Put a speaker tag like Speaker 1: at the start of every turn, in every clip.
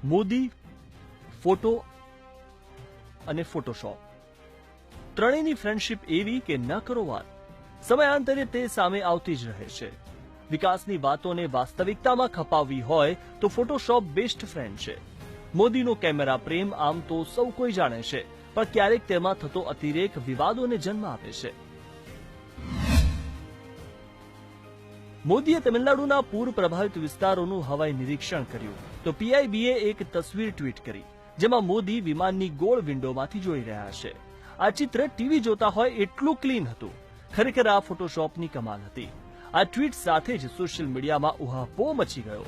Speaker 1: Modi, photo અને Photoshop ત્રણેયની friendship એવી કે ન કરો વાત, સમયાંતરે તે સામે આવતી જ રહે છે. વિકાસની વાતોને વાસ્તવિકતામાં ખપાવવી હોય તો ફોટોશોપ બેસ્ટ ફ્રેન્ડ છે. મોદીનો કેમેરા પ્રેમ આમ તો સૌ કોઈ જાણે છે, પણ ક્યારેક તેમાં થતો અતિરેક વિવાદોને જન્મ આપે છે. મોદીએ તમિલનાડુના પૂર પ્રભાવિત વિસ્તારોનું હવાઈ નિરીક્ષણ કર્યું તો પીઆઈબીએ એક તસવીર ટ્વીટ કરી, જેમાં મોદી વિમાનની ગોળ વિન્ડોમાંથી જોઈ રહ્યા છે. આ ચિત્ર ટીવી જોતા હોય એટલું ક્લીન હતું. ખરેખર આ ફોટોશોપની કમાલ હતી. આ ટ્વીટ સાથે જ સોશિયલ મીડિયામાં ઉહાપોહ મચી ગયો.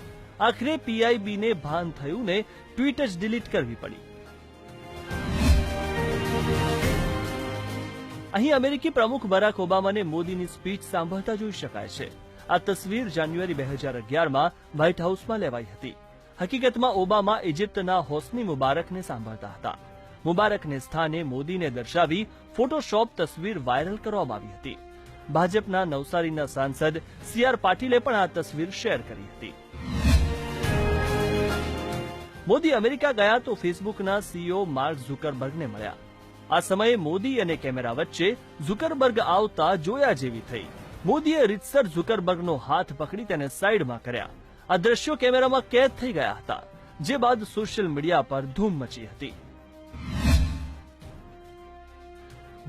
Speaker 1: આખરે પીઆઈબીને ભાન થયું ને ટ્વીટ જ ડિલીટ કરવી પડી. અહીં અમેરિકી પ્રમુખ બરાક ઓબામાને મોદીની સ્પીચ સાંભળતા જોઈ શકાય છે. આ તસવીર જાન્યુઆરી 2011માં વ્હાઇટ હાઉસમાં લેવાઈ હતી. હકીકતમાં ઓબામા ઇજિપ્તના હોસ્ની મુબારકને સાંભળતા હતા. મુબારકને સ્થાને મોદીને દર્શાવી ફોટોશોપ તસવીર વાયરલ કરવામાં આવી હતી. ભાજપના નવસારીના સાંસદ CR પાટીલે પણ આ તસવીર શેર કરી હતી. મોદી અમેરિકા ગયા તો ફેસબુકના CEO માર્ક ઝુકરબર્ગને મળ્યા. આ સમયે મોદી અને કેમેરા વચ્ચે ઝુકરબર્ગ આવતા જોયા જેવી થઈ. મોદીએ રીતસર ઝુકરબર્ગનો હાથ પકડી તેને સાઈડમાં કર્યા. આ દ્રશ્યો કેમેરામાં કેદ થઈ ગયા હતા, જે બાદ સોશિયલ મીડિયા પર ધૂમ મચી હતી.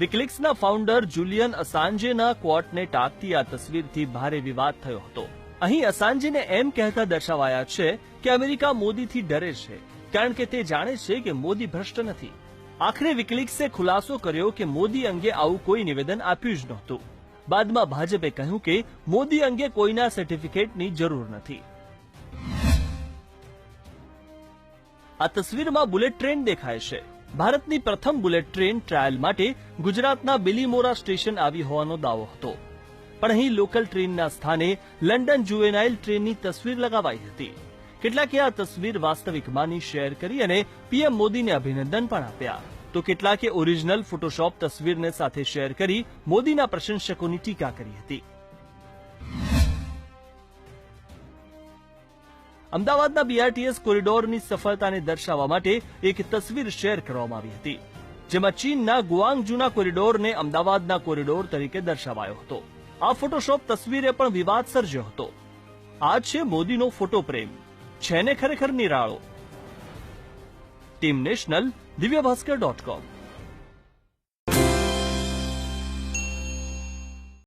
Speaker 1: વિકિલીક્સના ફાઉન્ડર જુલિયન અસાન્જેના ક્વોટને ટાંકતી આ તસવીરથી ભારે વિવાદ થયો હતો. અહીં અસાન્જેને એમ કહેતા દર્શાવાયા છે કે અમેરિકા મોદીથી ડરે છે, કારણ કે તે જાણે છે કે મોદી ભ્રષ્ટ નથી. આખરે વિકિલીક્સે ખુલાસો કર્યો કે મોદી અંગે આવું કોઈ નિવેદન આપ્યું જ નહોતું. બાદમાં ભાજપે કહ્યું કે મોદી અંગે કોઈના સર્ટિફિકેટની જરૂર નથી. આ તસવીરમાં બુલેટ ટ્રેન દેખાય છે. ભારતની પ્રથમ બુલેટ ટ્રેન ટ્રાયલ માટે ગુજરાતના બિલીમોરા સ્ટેશન આવી હોવાનો દાવો હતો, પણ અહીં લોકલ ટ્રેનના સ્થાને લંડન જુવેનાઇલ ટ્રેનની તસવીર લગાવાઈ હતી. કેટલાકે આ તસવીર વાસ્તવિક માની શેર કરી અને પીએમ મોદીને અભિનંદન પણ આપ્યા, તો કેટલાકે ઓરિજિનલ ફોટોશોપ તસવીરને સાથે શેર કરી મોદીના પ્રશંસકોની ટીકા કરી હતી. અમદાવાદના BRTS કોરિડોરની સફળતાને દર્શાવવા માટે એક તસવીર શેર કરવામાં આવી હતી, જેમાં ચીનના ગુઆંગજુના કોરિડોરને અમદાવાદના કોરિડોર તરીકે દર્શાવાયો હતો. આ ફોટોશોપ તસવીરે પણ વિવાદ સર્જ્યો હતો. આ છે મોદીનો ફોટો પ્રેમ, છે ને ખરેખર નિરાળો. Team national, દિવ્યભાસ્કર.com